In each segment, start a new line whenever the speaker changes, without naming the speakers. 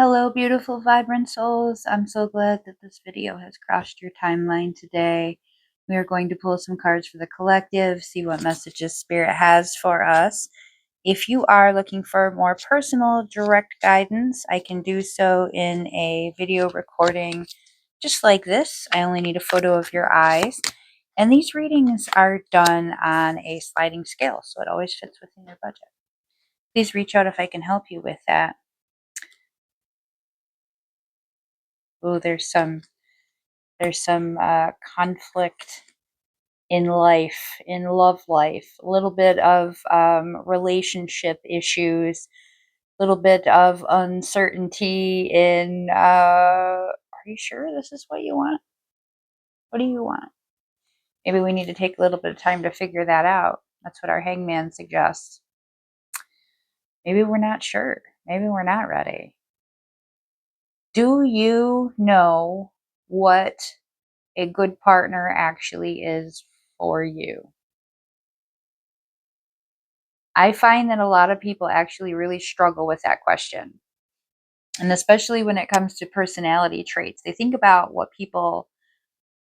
Hello, beautiful, vibrant souls. I'm so glad that this video has crossed your timeline today. We are going to pull some cards for the collective, see what messages Spirit has for us. If you are looking for more personal, direct guidance, I can do so in a video recording just like this. I only need a photo of your eyes. And these readings are done on a sliding scale, so it always fits within your budget. Please reach out if I can help you with that. Oh, there's some conflict in life, in love life, a little bit of relationship issues, a little bit of uncertainty in, are you sure this is what you want? What do you want? Maybe we need to take a little bit of time to figure that out. That's what our hangman suggests. Maybe we're not sure. Maybe we're not ready. Do you know what a good partner actually is for you? I find that a lot of people actually really struggle with that question. And especially when it comes to personality traits, they think about what people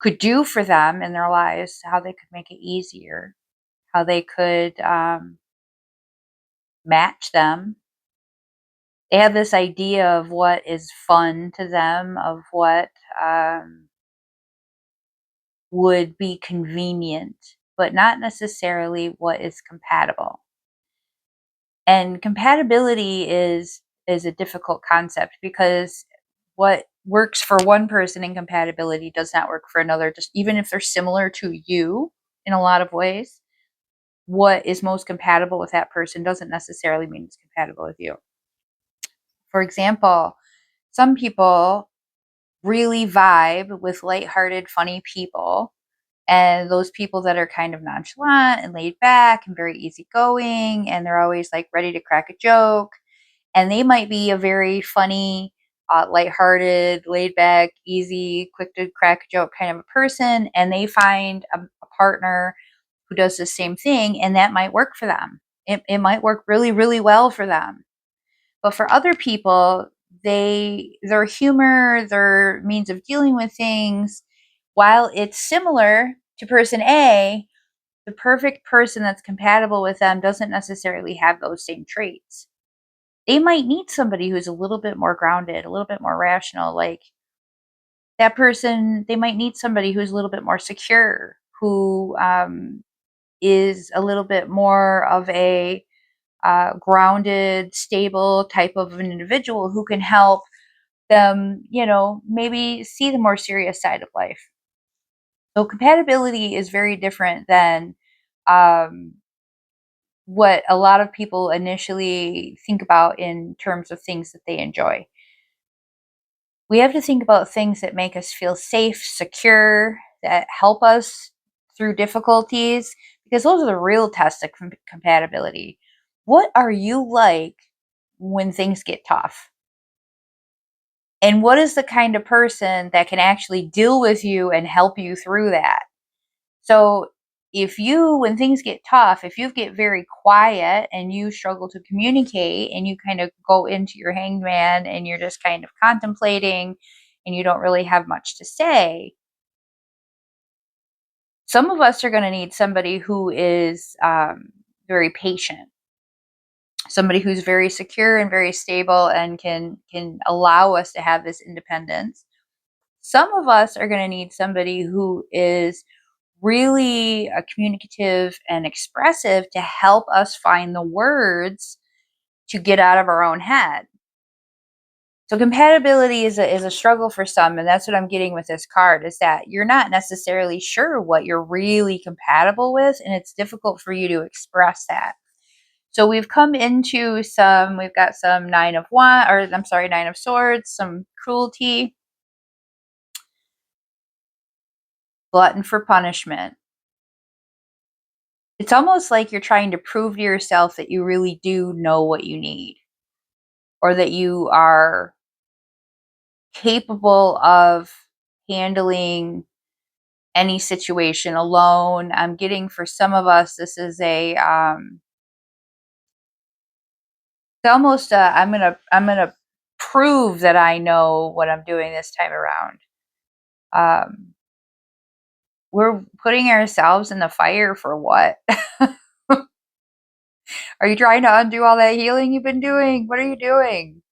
could do for them in their lives, how they could make it easier, how they could match them. They have this idea of what is fun to them, of what would be convenient, but not necessarily what is compatible. And compatibility is a difficult concept because what works for one person in compatibility does not work for another, just even if they're similar to you in a lot of ways. What is most compatible with that person doesn't necessarily mean it's compatible with you. For example, some people really vibe with lighthearted, funny people, and those people that are kind of nonchalant and laid back and very easygoing, and they're always like ready to crack a joke. And they might be a very funny, lighthearted, laid back, easy, quick to crack a joke kind of a person, and they find a partner who does the same thing, and that might work for them. It might work really, really well for them. But for other people, their humor, their means of dealing with things, while it's similar to person A, the perfect person that's compatible with them doesn't necessarily have those same traits. They might need somebody who's a little bit more grounded, a little bit more rational. Like that person, they might need somebody who's a little bit more secure, who is a little bit more of a grounded, stable type of an individual who can help them, maybe see the more serious side of life. So compatibility is very different than um, what a lot of people initially think about in terms of things that they enjoy. We have to think about things that make us feel safe, secure, that help us through difficulties, because those are the real tests of compatibility. What are you like when things get tough? And what is the kind of person that can actually deal with you and help you through that? So if you, when things get tough, if you get very quiet and you struggle to communicate and you kind of go into your hangman and you're just kind of contemplating and you don't really have much to say, some of us are going to need somebody who is very patient, somebody who's very secure and very stable and can allow us to have this independence. Some of us are going to need somebody who is really communicative and expressive to help us find the words to get out of our own head. So compatibility is a struggle for some, and that's what I'm getting with this card, is that you're not necessarily sure what you're really compatible with, and it's difficult for you to express that. So we've got some Nine of Swords, some cruelty, glutton for punishment. It's almost like you're trying to prove to yourself that you really do know what you need, or that you are capable of handling any situation alone. I'm getting, for some of us, this is it's almost I'm gonna prove that I know what I'm doing this time around. We're putting ourselves in the fire for what? Are you trying to undo all that healing you've been doing? What are you doing?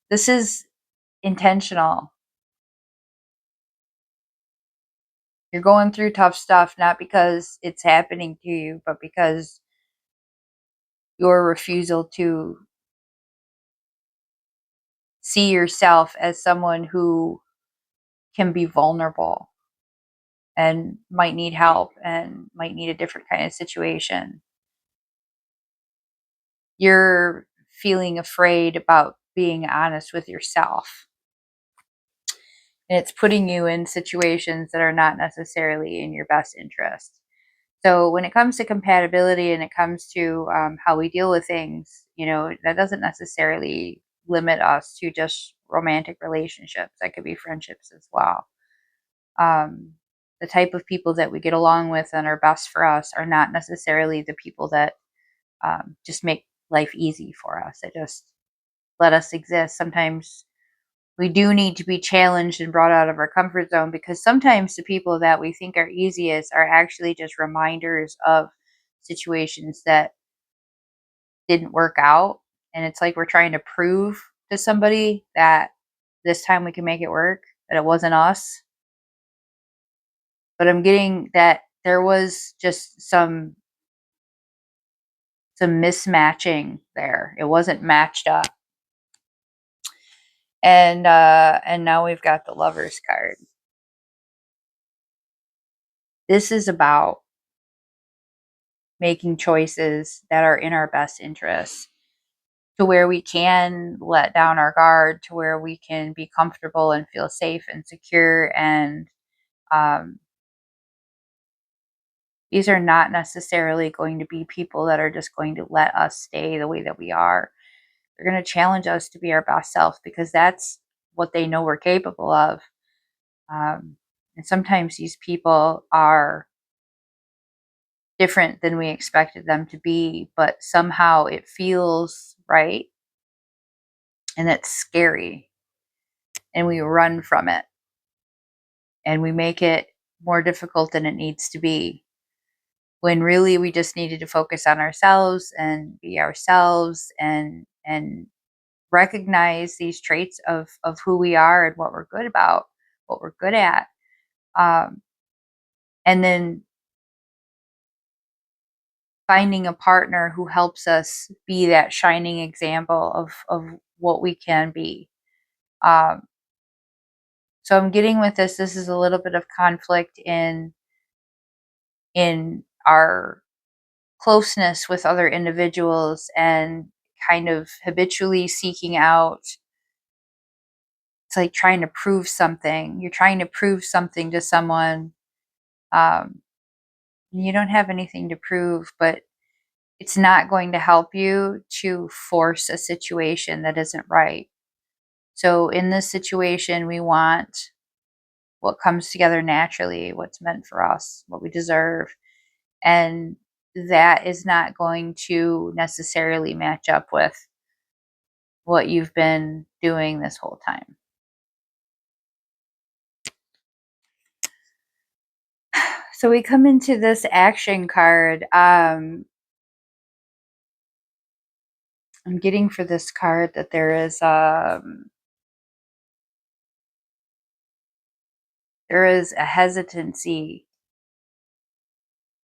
This is intentional. You're going through tough stuff, not because it's happening to you, but because your refusal to see yourself as someone who can be vulnerable and might need help and might need a different kind of situation. You're feeling afraid about being honest with yourself. And it's putting you in situations that are not necessarily in your best interest. So when it comes to compatibility and it comes to how we deal with things, that doesn't necessarily limit us to just romantic relationships. That could be friendships as well. The type of people that we get along with and are best for us are not necessarily the people that just make life easy for us. They just let us exist. Sometimes we do need to be challenged and brought out of our comfort zone, because sometimes the people that we think are easiest are actually just reminders of situations that didn't work out. And it's like we're trying to prove to somebody that this time we can make it work, that it wasn't us. But I'm getting that there was just some mismatching there. It wasn't matched up. And now we've got the Lovers card. This is about making choices that are in our best interest, to where we can let down our guard, to where we can be comfortable and feel safe and secure. And um, these are not necessarily going to be people that are just going to let us stay the way that we are. They're going to challenge us to be our best self, because that's what they know we're capable of. And sometimes these people are different than we expected them to be, but somehow it feels right, and that's scary. And we run from it, and we make it more difficult than it needs to be, when really we just needed to focus on ourselves and be ourselves, and recognize these traits of who we are and what we're good about, what we're good at. And then finding a partner who helps us be that shining example of what we can be. Um, so I'm getting with this is a little bit of conflict in our closeness with other individuals, and kind of habitually seeking out. It's like trying to prove something. You're trying to prove something to someone. Um, you don't have anything to prove, but it's not going to help you to force a situation that isn't right. So in this situation, we want what comes together naturally, what's meant for us, what we deserve. And that is not going to necessarily match up with what you've been doing this whole time. So we come into this action card. I'm getting for this card that there is a hesitancy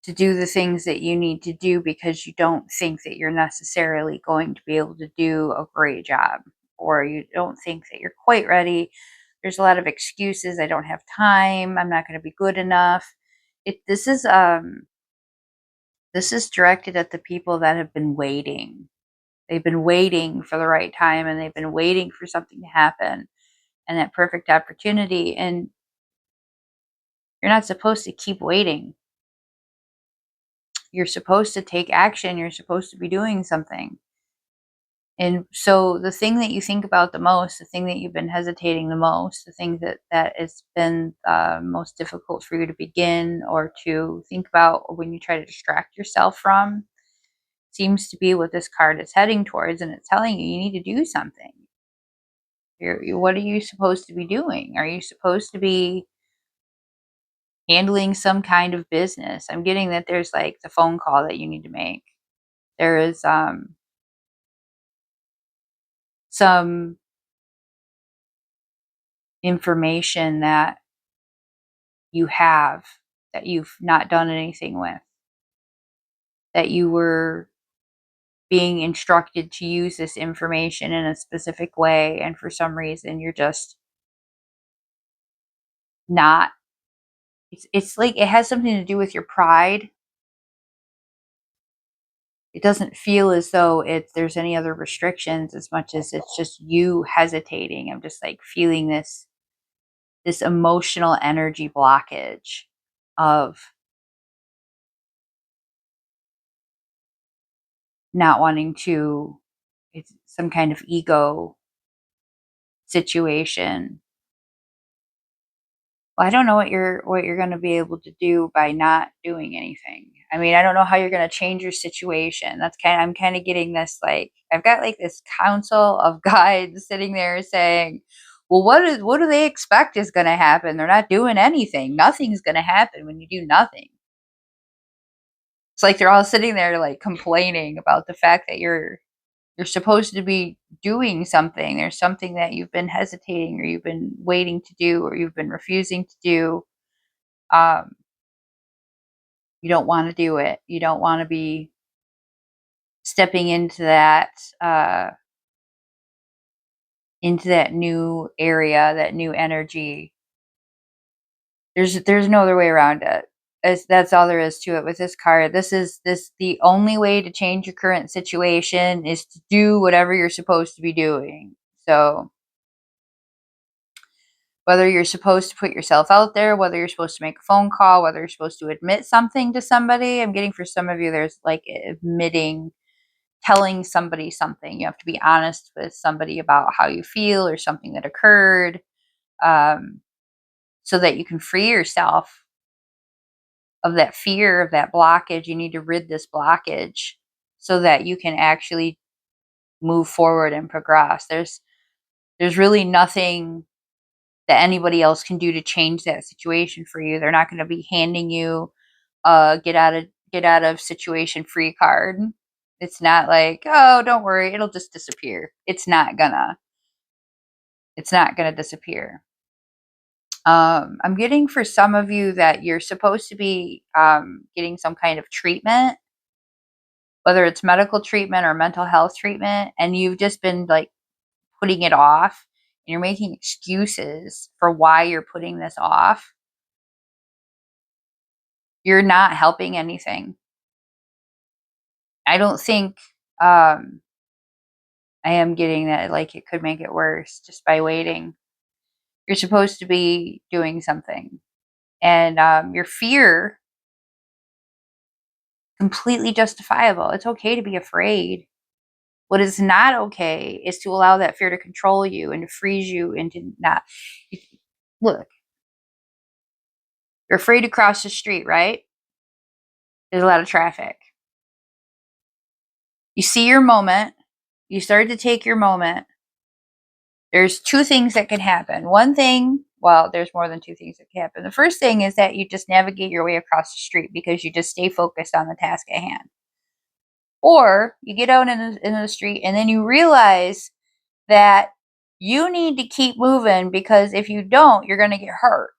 to do the things that you need to do, because you don't think that you're necessarily going to be able to do a great job, or you don't think that you're quite ready. There's a lot of excuses. I don't have time. I'm not going to be good enough. This is directed at the people that have been waiting. They've been waiting for the right time, and they've been waiting for something to happen, and that perfect opportunity. And you're not supposed to keep waiting. You're supposed to take action. You're supposed to be doing something. And so the thing that you think about the most, the thing that you've been hesitating the most, the thing that has been most difficult for you to begin or to think about, or when you try to distract yourself from, seems to be what this card is heading towards, and it's telling you need to do something. What are you supposed to be doing? Are you supposed to be handling some kind of business? I'm getting that there's like the phone call that you need to make. There is some information that you have that you've not done anything with, that you were being instructed to use this information in a specific way, and for some reason you're just not. It's like it has something to do with your pride. It doesn't feel as though there's any other restrictions as much as it's just you hesitating. I'm just like feeling this emotional energy blockage of not wanting to. It's some kind of ego situation. Well, I don't know what you're going to be able to do by not doing anything. I mean, I don't know how you're going to change your situation. I'm kind of getting this, like, I've got like this council of guides sitting there saying, well, what do they expect is going to happen? They're not doing anything. Nothing's going to happen when you do nothing. It's like they're all sitting there like complaining about the fact that you're supposed to be doing something. There's something that you've been hesitating, or you've been waiting to do, or you've been refusing to do. Um, you don't want to do it. You don't want to be stepping uh, into that new area, that new energy. There's no other way around it. That's all there is to it with this card. The only way to change your current situation is to do whatever you're supposed to be doing. So whether you're supposed to put yourself out there, whether you're supposed to make a phone call, whether you're supposed to admit something to somebody. I'm getting for some of you, there's like telling somebody something. You have to be honest with somebody about how you feel or something that occurred, um, so that you can free yourself of that fear, of that blockage. You need to rid this blockage so that you can actually move forward and progress. There's really nothing that anybody else can do to change that situation for you. They're not going to be handing you a get out of situation free card. It's not like, oh, don't worry, it'll just disappear. It's not gonna disappear. I'm getting for some of you that you're supposed to be getting some kind of treatment, whether it's medical treatment or mental health treatment, and you've just been like putting it off, and you're making excuses for why you're putting this off. You're not helping anything. I don't think I am getting that, like, it could make it worse just by waiting. You're supposed to be doing something. And your fear, completely justifiable. It's okay to be afraid. What is not okay is to allow that fear to control you and to freeze you into not. Look, you're afraid to cross the street, right? There's a lot of traffic. You see your moment. You start to take your moment. There's two things that can happen. One thing, well, there's more than two things that can happen. The first thing is that you just navigate your way across the street because you just stay focused on the task at hand. Or you get out in the street and then you realize that you need to keep moving, because if you don't, you're going to get hurt.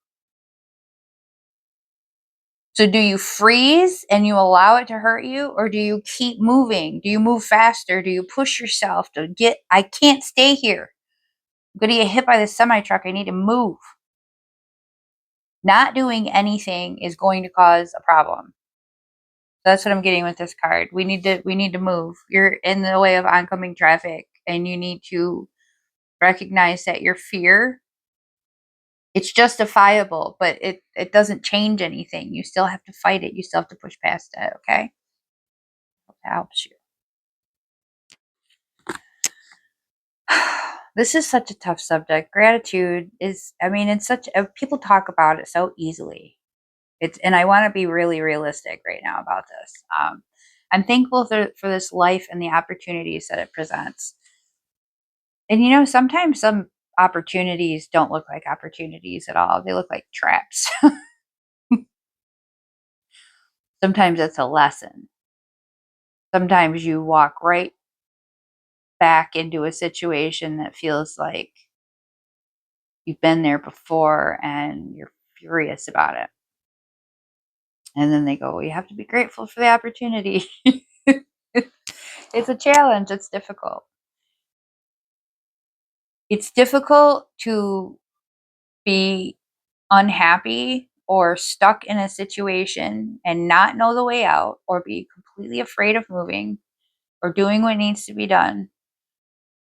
So do you freeze and you allow it to hurt you, or do you keep moving? Do you move faster? Do you push yourself to I can't stay here. I'm going to get hit by this semi truck. I need to move. Not doing anything is going to cause a problem. That's what I'm getting with this card. We need to move. You're in the way of oncoming traffic, and you need to recognize that your fear, it's justifiable, but it doesn't change anything. You still have to fight it. You still have to push past it, okay? Hope that helps you. This is such a tough subject. Gratitude is, I mean, it's such people talk about it so easily. And I want to be really realistic right now about this. I'm thankful for this life and the opportunities that it presents. And sometimes some opportunities don't look like opportunities at all. They look like traps. Sometimes it's a lesson. Sometimes you walk right back into a situation that feels like you've been there before and you're furious about it. And then they go, well, you have to be grateful for the opportunity. It's a challenge. It's difficult. It's difficult to be unhappy or stuck in a situation and not know the way out, or be completely afraid of moving or doing what needs to be done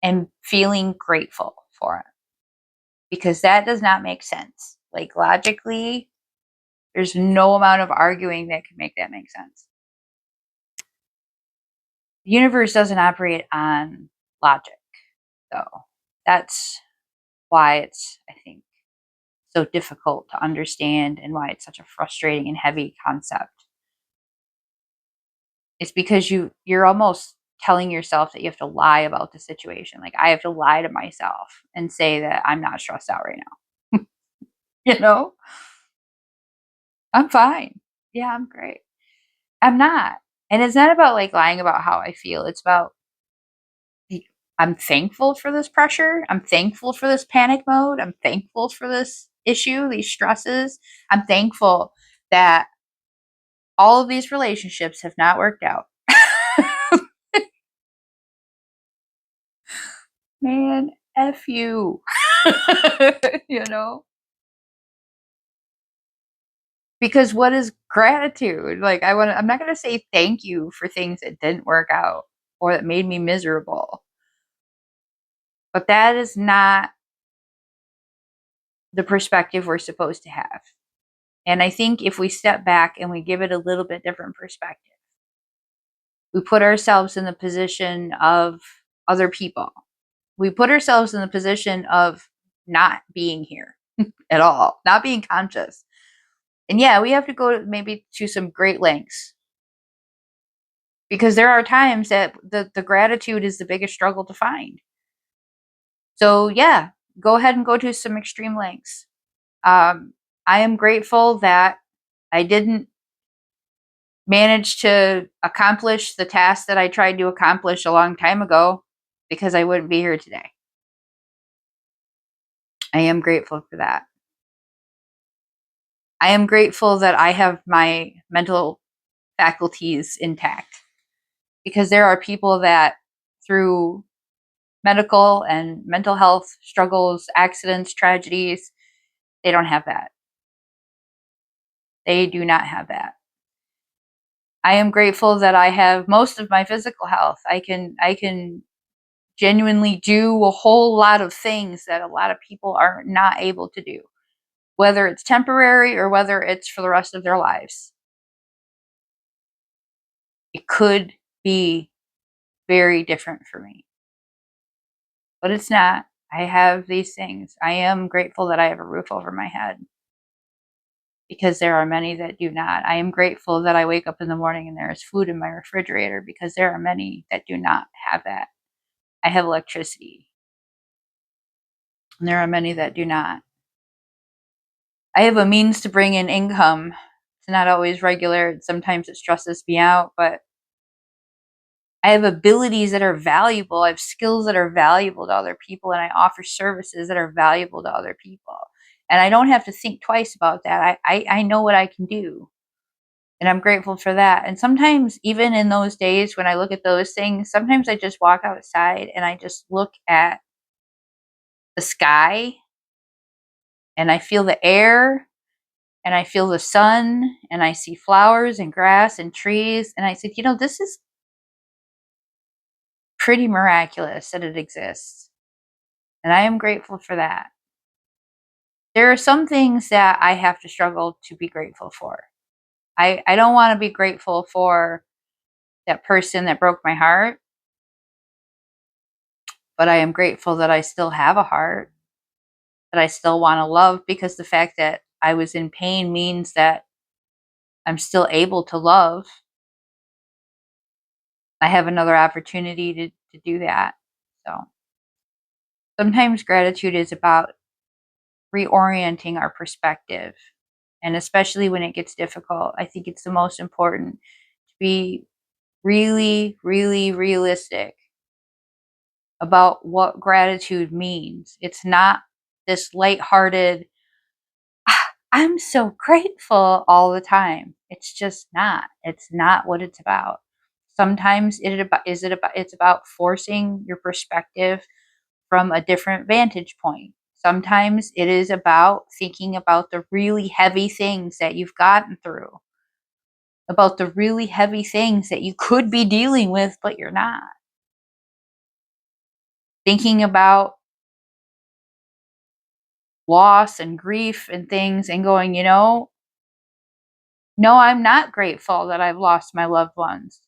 and feeling grateful for it, because that does not make sense. Like, logically, there's no amount of arguing that can make that make sense. The universe doesn't operate on logic, though. That's why it's, I think, so difficult to understand and why it's such a frustrating and heavy concept. It's because you're almost telling yourself that you have to lie about the situation. Like, I have to lie to myself and say that I'm not stressed out right now. you know, I'm fine. Yeah, I'm great. I'm not. And it's not about like lying about how I feel. It's about I'm thankful for this pressure. I'm thankful for this panic mode. I'm thankful for this issue, these stresses. I'm thankful that all of these relationships have not worked out. Man, F you. you know? Because what is gratitude? Like, I'm not going to say thank you for things that didn't work out or that made me miserable. But that is not the perspective we're supposed to have. And I think if we step back and we give it a little bit different perspective, we put ourselves in the position of other people. We put ourselves in the position of not being here at all, not being conscious. And yeah, we have to go maybe to some great lengths, because there are times that the gratitude is the biggest struggle to find. So yeah, go ahead and go to some extreme lengths. I am grateful that I didn't manage to accomplish the task that I tried to accomplish a long time ago, because I wouldn't be here today. I am grateful for that. I am grateful that I have my mental faculties intact, because there are people that, through medical and mental health struggles, accidents, tragedies, they don't have that. They do not have that. I am grateful that I have most of my physical health. I can genuinely do a whole lot of things that a lot of people are not able to do, whether it's temporary or whether it's for the rest of their lives. It could be very different for me, but it's not. I have these things. I am grateful that I have a roof over my head, because there are many that do not. I am grateful that I wake up in the morning and there is food in my refrigerator, because there are many that do not have that. I have electricity, and there are many that do not. I have a means to bring in income. It's not always regular. Sometimes it stresses me out, but I have abilities that are valuable. I have skills that are valuable to other people, and I offer services that are valuable to other people. And I don't have to think twice about that. I know what I can do. And I'm grateful for that. And sometimes, even in those days when I look at those things, sometimes I just walk outside and I just look at the sky, and I feel the air, and I feel the sun, and I see flowers and grass and trees. And I said, this is pretty miraculous that it exists. And I am grateful for that. There are some things that I have to struggle to be grateful for. I don't want to be grateful for that person that broke my heart, but I am grateful that I still have a heart, that I still want to love, because the fact that I was in pain means that I'm still able to love. I have another opportunity to do that. So sometimes gratitude is about reorienting our perspective. And especially when it gets difficult, I think it's the most important to be really, really realistic about what gratitude means. It's not this lighthearted, I'm so grateful all the time. It's just not. It's not what it's about. Sometimes it's about forcing your perspective from a different vantage point. Sometimes it is about thinking about the really heavy things that you've gotten through, about the really heavy things that you could be dealing with, but you're not. Thinking about loss and grief and things and going, no, I'm not grateful that I've lost my loved ones.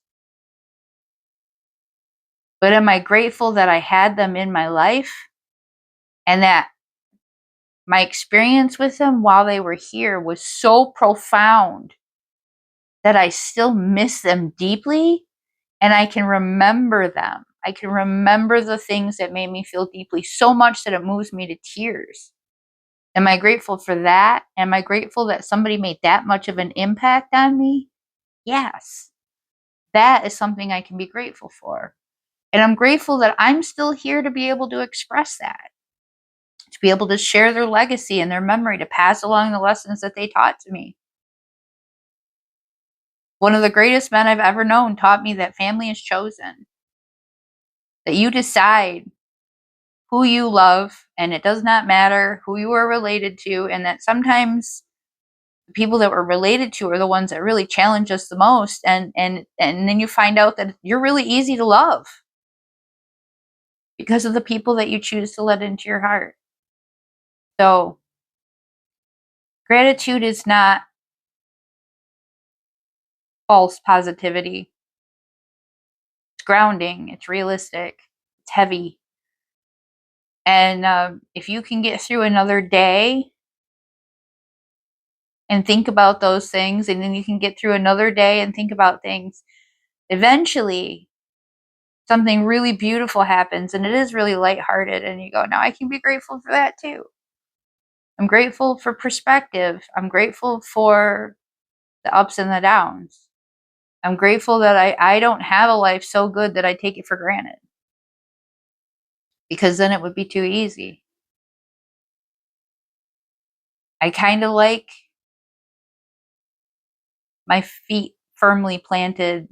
But am I grateful that I had them in my life and that my experience with them while they were here was so profound that I still miss them deeply and I can remember them. I can remember the things that made me feel deeply so much that it moves me to tears. Am I grateful for that? Am I grateful that somebody made that much of an impact on me? Yes. That is something I can be grateful for. And I'm grateful that I'm still here to be able to express that, to be able to share their legacy and their memory, to pass along the lessons that they taught to me. One of the greatest men I've ever known taught me that family is chosen, that you decide who you love, and it does not matter who you are related to, and that sometimes the people that we're related to are the ones that really challenge us the most, and then you find out that you're really easy to love because of the people that you choose to let into your heart. So gratitude is not false positivity. It's grounding, it's realistic, it's heavy. And if you can get through another day and think about those things, and then you can get through another day and think about things, eventually something really beautiful happens and it is really lighthearted. And you go, now I can be grateful for that too. I'm grateful for perspective. I'm grateful for the ups and the downs. I'm grateful that I don't have a life so good that I take it for granted, because then it would be too easy. I kind of like my feet firmly planted,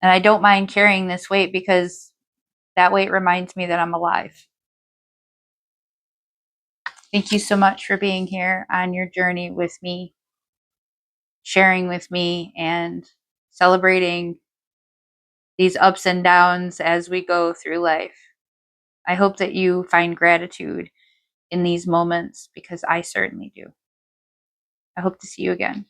and I don't mind carrying this weight because that weight reminds me that I'm alive. Thank you so much for being here on your journey with me, sharing with me, and celebrating these ups and downs as we go through life. I hope that you find gratitude in these moments, because I certainly do. I hope to see you again.